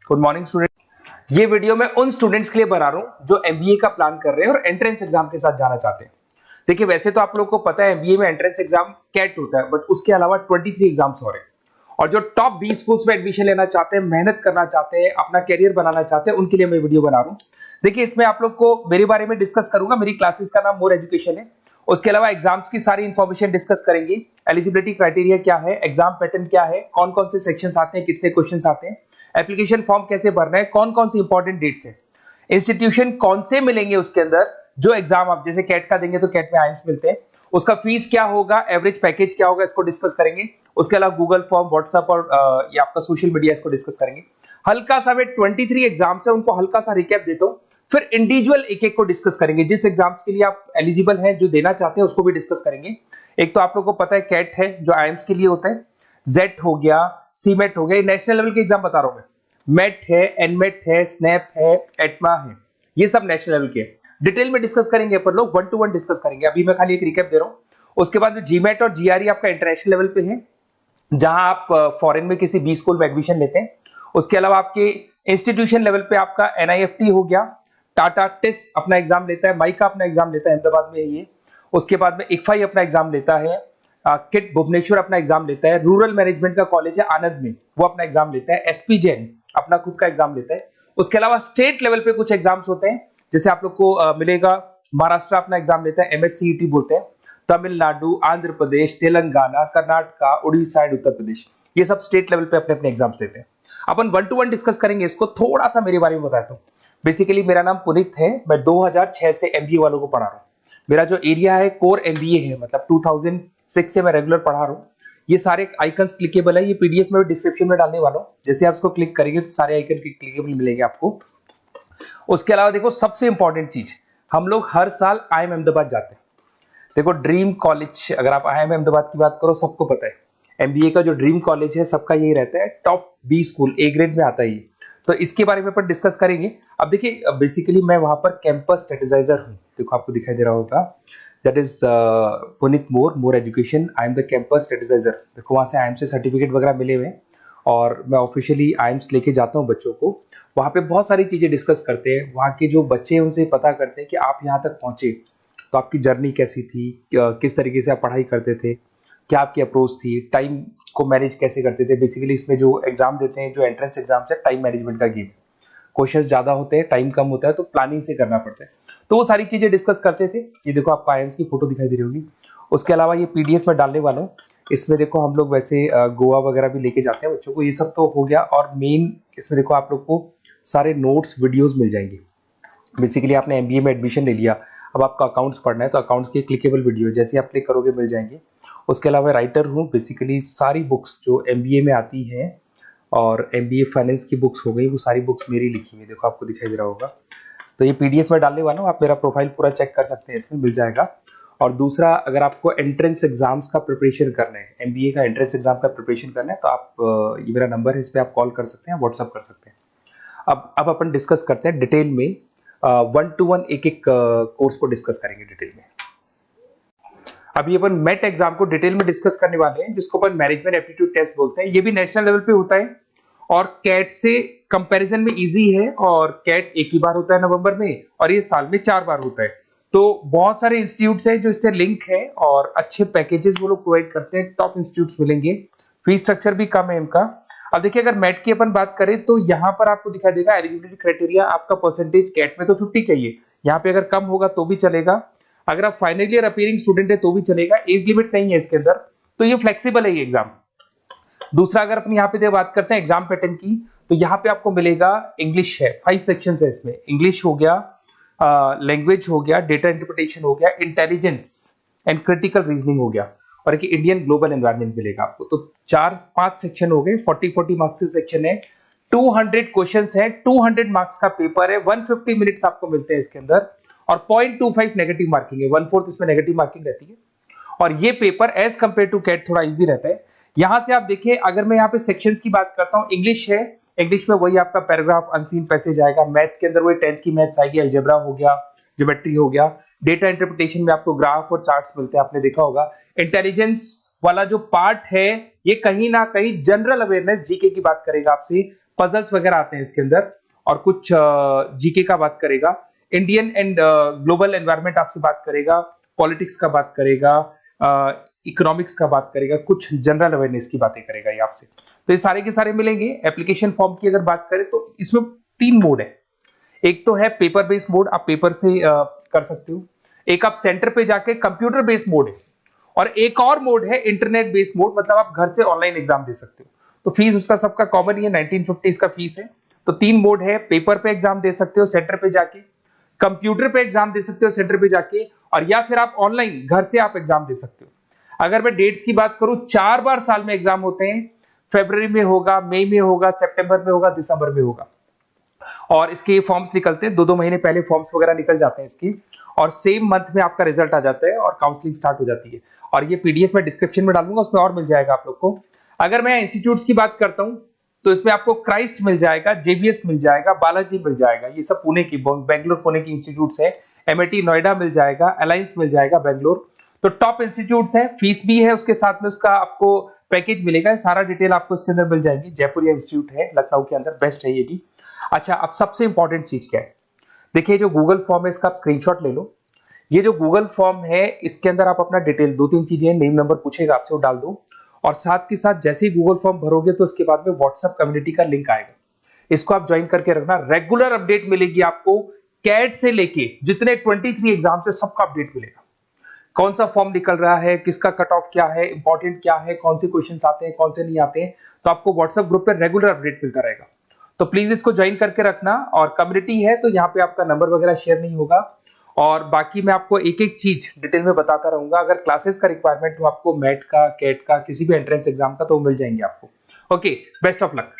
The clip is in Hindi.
Good morning student. ये वीडियो मैं उन स्टूडेंट्स के लिए बना रहा हूं जो एमबीए का प्लान कर रहे हैं और एंट्रेंस एग्जाम के साथ जाना चाहते हैं। देखिए, वैसे तो आप लोगों को पता है एमबीए में एंट्रेंस एग्जाम कैट होता है, बट उसके अलावा 23 एग्जाम्स हो रहे हैं। और जो टॉप 20 स्कूल्स में एडमिशन लेना चाहते हैं, मेहनत करना चाहते हैं, अपना कैरियर बनाना चाहते हैं, उनके लिए मैं वीडियो बना रहा हूं। देखिए, इसमें आप लोग को मेरे बारे में डिस्कस करूंगा। मेरी क्लासेस का नाम मोर एजुकेशन है। उसके अलावा एग्जाम्स की सारी इंफॉर्मेशन डिस्कस करेंगे। एलिजिबिलिटी क्राइटेरिया क्या है, एग्जाम पैटर्न क्या है, कौन कौन से सेक्शंस आते हैं, कितने क्वेश्चंस आते हैं, एप्लीकेशन फॉर्म कैसे भरना है, कौन कौन सी इंपॉर्टेंट डेट्स है, इंस्टीट्यूशन कौन से मिलेंगे उसके अंदर, जो एग्जाम आप जैसे कैट का देंगे तो कैट में आईएम्स मिलते हैं, उसका फीस क्या होगा, एवरेज पैकेज क्या होगा, इसको डिस्कस करेंगे। उसके अलावा गूगल फॉर्म, व्हाट्सएप और ये आपका सोशल मीडिया, इसको डिस्कस करेंगे। हल्का सा वे 23 एग्जाम्स है, उनको हल्का सा रिकैप देता हूं, फिर इंडिविजुअल एक एक को डिस्कस करेंगे। जिस एग्जाम्स के लिए आप एलिजिबल हैं, जो देना चाहते हैं, उसको भी डिस्कस करेंगे। एक तो आप लोगों को पता है कैट है जो आईएम्स के लिए होता है, जेट हो गया, सीमेट हो गया, नेशनल लेवल के एग्जाम बता रहा हूं मैं। मेट है, एनमेट है, स्नैप है, एटमा है, ये सब नेशनल लेवल के। डिटेल में डिस्कस करेंगे, पर लोग 1 to 1 डिस्कस करेंगे। अभी मैं खाली एक रिकैप दे रहा हूं। उसके बाद में जीमेट और जीआरई आपका इंटरनेशनल लेवल पे है, जहां आप फॉरेन में किसी बी स्कूल में एडमिशन लेते हैं। उसके अलावा आपके इंस्टीट्यूशन लेवल पे आपका एनआईएफटी हो गया, टाटा टिस अपना एग्जाम लेता है, माइका अपना एग्जाम लेता है, अहमदाबाद में है ये। उसके बाद में इक्फाई अपना एग्जाम लेता है, किट भुवनेश्वर अपना एग्जाम लेता है, रूरल मैनेजमेंट का कॉलेज है आनंद में, वो अपना एग्जाम लेता है, एसपी जैन अपना खुद का एग्जाम लेता है। उसके अलावा स्टेट लेवल पे कुछ एग्जाम्स होते हैं, जैसे आप लोग को मिलेगा, महाराष्ट्र अपना एग्जाम लेता है, एमएचसीईटी बोलते हैं, तमिलनाडु, आंध्र प्रदेश, तेलंगाना, कर्नाटका, उड़ीसा एंड उत्तर प्रदेश, ये सब स्टेट लेवल पे अपने अपने एग्जाम्स लेते हैं। अपन 1 to 1 डिस्कस करेंगे। इसको थोड़ा सा मेरे बारे में बताता हूँ। बेसिकली मेरा नाम पुनीत है, मैं 2006 से एमबीए वालों को पढ़ा रहा हूँ। मेरा जो एरिया है कोर एमबीए है, मतलब 2006 से मैं रेगुलर पढ़ा रहा हूँ। ये सारे आइकन्स क्लिकेबल है, ये पीडीएफ में डिस्क्रिप्शन में डालने वाला हूँ। जैसे आप इसको क्लिक करेंगे तो सारे आइकन क्लिकेबल मिलेंगे आपको। उसके अलावा देखो, सबसे इंपॉर्टेंट चीज, हम लोग हर साल आईएम अहमदाबाद जाते हैं। देखो, ड्रीम कॉलेज, अगर आप आईएम अहमदाबाद की बात करो, सबको पता है एमबीए का जो ड्रीम कॉलेज है सबका यही रहता है, top B school, A grade में आता है ये। तो इसके बारे में अपन डिस्कस करेंगे। अब देखिए, बेसिकली मैं वहां पर कैंपस स्ट्रेटेजाइजर हूँ, देखो आपको दिखाई दे रहा होगा, that is Puneet more education, I am the campus strategizer. देखो, वहां से आईएम से सर्टिफिकेट वगैरह मिले हुए हैं और मैं ऑफिशियली आईएम्स लेके जाता हूँ बच्चों को। वहां पे बहुत सारी चीजें डिस्कस करते हैं, वहां के जो बच्चे हैं उनसे पता करते हैं कि आप यहाँ तक पहुंचे तो आपकी जर्नी कैसी थी, किस तरीके से आप पढ़ाई करते थे, क्या आपकी अप्रोच थी, टाइम को मैनेज कैसे करते थे। बेसिकली इसमें जो एग्जाम देते हैं, जो एंट्रेंस एग्जाम्स है, टाइम मैनेजमेंट का गेम, क्वेश्चंस ज्यादा होते हैं, टाइम कम होता है, तो प्लानिंग से करना पड़ता है। तो वो सारी चीजें डिस्कस करते थे। ये देखो, आपको आईएम्स की फोटो दिखाई दे रही होगी। उसके अलावा ये पीडीएफ में डालने वाला हूँ। इसमें देखो, हम लोग वैसे गोवा वगैरह भी लेके जाते हैं बच्चों को, ये सब तो हो गया। और मेन इसमें देखो, आप लोग को सारे नोट्स, वीडियोस मिल जाएंगे। बेसिकली आपने एमबीए में एडमिशन ले लिया, अब आपका अकाउंट्स पढ़ना है, तो अकाउंट्स के क्लिकेबल वीडियो जैसे आप क्लिक करोगे मिल जाएंगे। उसके अलावा राइटर हूँ, बेसिकली सारी बुक्स जो एमबीए में आती हैं और एमबीए फाइनेंस की बुक्स हो गई, वो सारी बुक्स मेरी लिखी हुई, देखो आपको दिखाई दे रहा होगा। तो ये पीडीएफ में डालने वाला हूँ, आप मेरा प्रोफाइल पूरा चेक कर सकते हैं, इसमें मिल जाएगा। और दूसरा, अगर आपको एंट्रेंस एग्जाम्स का प्रिपरेशन करना है, एमबीए का एंट्रेंस एग्जाम का प्रिपरेशन करना है, तो आप ये मेरा नंबर है, इस पर आप कॉल कर सकते हैं, व्हाट्सअप कर सकते हैं। अब अपन डिस्कस करते हैं डिटेल में, 1 to 1 एक एक कोर्स को डिस्कस करेंगे डिटेल में। अभी अपन मेट एग्जाम को डिटेल में डिस्कस करने वाले हैं, जिसको अपन मैनेजमेंट एप्टीट्यूड टेस्ट बोलते हैं। ये भी नेशनल लेवल पे होता है और कैट से कंपैरिजन में इजी है। और कैट एक ही बार होता है नवंबर में, और ये साल में 4 बार होता है। तो बहुत सारे इंस्टीट्यूट्स हैं जो इससे लिंक है और अच्छे पैकेजेस वो लोग प्रोवाइड करते हैं, टॉप इंस्टीट्यूट्स मिलेंगे, फीस स्ट्रक्चर भी कम है इनका। अब देखिए, अगर मैट की अपन बात करें तो यहाँ पर आपको दिखाई देगा एलिजिबिलिटी क्राइटेरिया, आपका परसेंटेज कैट में तो 50 चाहिए, यहाँ पे अगर कम होगा तो भी चलेगा, अगर आप फाइनल ईयर अपीयरिंग स्टूडेंट है तो भी चलेगा, एज लिमिट नहीं है इसके अंदर, तो ये फ्लेक्सिबल है ये एग्जाम। दूसरा, अगर अपन यहाँ पे बात करते हैं एग्जाम पैटर्न की, तो यहाँ पे आपको मिलेगा इंग्लिश है, 5 सेक्शंस है इसमें, इंग्लिश हो गया, लैंग्वेज हो गया, डेटा इंटरप्रिटेशन हो गया, इंटेलिजेंस एंड क्रिटिकल रीजनिंग हो गया, और एक इंडियन ग्लोबल एनवायरनमेंट मिलेगा आपको। तो 4-5 सेक्शन हो गए, 40 मार्क्स के सेक्शन है, 200 क्वेश्चंस है, 200 मार्क्स का पेपर है, 150 मिनट्स आपको मिलते हैं इसके अंदर, और 0.25 नेगेटिव मार्किंग है, 1/4 इसमें नेगेटिव मार्किंग रहती है। और ये paper as compare to CAT थोड़ा इजी रहता है। यहां से आप देखिए, अगर मैं यहाँ पे सेक्शंस की बात करता हूँ, इंग्लिश है, इंग्लिश में वही आपका पैराग्राफ, अनसीन पैसेज आएगा, मैथ्स के अंदर वही 10th की मैथ्स आएगी, अलजेब्रा हो गया, ज्योमेट्री हो गया, डेटा इंटरप्रिटेशन में आपको ग्राफ और चार्ट्स मिलते हैं, आपने देखा होगा। इंटेलिजेंस वाला जो पार्ट है, ये कहीं ना कहीं जनरल अवेयरनेस, जीके की बात करेगा आपसे, पजल्स वगैरह आते हैं इसके अंदर, और कुछ जीके का बात करेगा, इंडियन एंड ग्लोबल एनवायरनमेंट आपसे बात करेगा, पॉलिटिक्स का बात करेगा, इकोनॉमिक्स का बात करेगा, कुछ जनरल अवेयरनेस की बातें करेगा ये आपसे। तो ये सारे के सारे मिलेंगे। एप्लीकेशन फॉर्म की अगर बात करें तो इसमें 3 मोड है। एक तो है पेपर बेस्ड मोड, आप पेपर से कर सकते हो। एक आप सेंटर पे जाके कंप्यूटर बेस्ड मोड है, और एक और मोड है इंटरनेट बेस्ड मोड, मतलब आप घर से ऑनलाइन एग्जाम दे सकते हो। तो फीस उसका सबका कॉमन ही है, 1950 का फीस है। तो 3 मोड है, पेपर पे एग्जाम दे सकते हो सेंटर पे जाके, कंप्यूटर पे एग्जाम दे सकते हो सेंटर पे जाके, और या फिर आप ऑनलाइन घर से आप एग्जाम दे सकते हो। अगर मैं डेट्स की बात करूं, 4 बार साल में एग्जाम होते हैं। फरवरी में होगा, मई में होगा, सितंबर में होगा, दिसंबर में होगा। और इसके फॉर्म्स निकलते हैं 2-2 महीने पहले, फॉर्म्स वगैरह निकल जाते हैं इसके, और सेम मंथ में आपका रिजल्ट आ जाता है और काउंसलिंग स्टार्ट हो जाती है। और ये पीडीएफ मैं डिस्क्रिप्शन में डालूंगा, उसमें और मिल जाएगा आप लोग को। अगर मैं इंस्टीट्यूट्स की बात करता हूं तो इसमें आपको क्राइस्ट मिल जाएगा, जेवीएस मिल जाएगा, बालाजी मिल जाएगा, ये सब पुणे की, बेंगलोर पुणे की इंस्टीट्यूट्स है। एमआईटी नोएडा मिल जाएगा, अलायंस मिल जाएगा बेंगलोर। तो टॉप इंस्टीट्यूट्स है, फीस भी है उसके साथ में, उसका आपको पैकेज मिलेगा, सारा डिटेल आपको इसके अंदर मिल जाएगी। जयपुर इंस्टीट्यूट है लखनऊ के अंदर, बेस्ट है ये भी। अच्छा, अब सबसे इंपॉर्टेंट चीज क्या है, देखिए जो गूगल फॉर्म है इसका आप स्क्रीनशॉट ले लो। ये जो गूगल फॉर्म है इसके अंदर आप अपना डिटेल 2-3 चीजें, नेम नंबर पूछेगा आपसे, वो डाल दो। और साथ के साथ जैसे ही गूगल फॉर्म भरोगे तो उसके बाद में व्हाट्सएप कम्युनिटी का लिंक आएगा, इसको आप ज्वाइन करके रखना। रेगुलर अपडेट मिलेगी आपको, कैट से लेके जितने 23 एग्जाम से सबका अपडेट मिलेगा। कौन सा फॉर्म निकल रहा है, किसका कट ऑफ क्या है, इंपॉर्टेंट क्या है, कौन से क्वेश्चंस आते हैं, कौन से नहीं आते हैं, तो आपको व्हाट्सएप ग्रुप पे रेगुलर अपडेट मिलता रहेगा। तो प्लीज इसको ज्वाइन करके रखना। और कम्युनिटी है तो यहाँ पे आपका नंबर वगैरह शेयर नहीं होगा, और बाकी मैं आपको एक एक चीज डिटेल में बताता रहूंगा। अगर क्लासेस का रिक्वायरमेंट हो आपको, मैट का, कैट का, किसी भी एंट्रेंस एग्जाम का, तो वो मिल जाएंगे आपको। Okay, best of luck.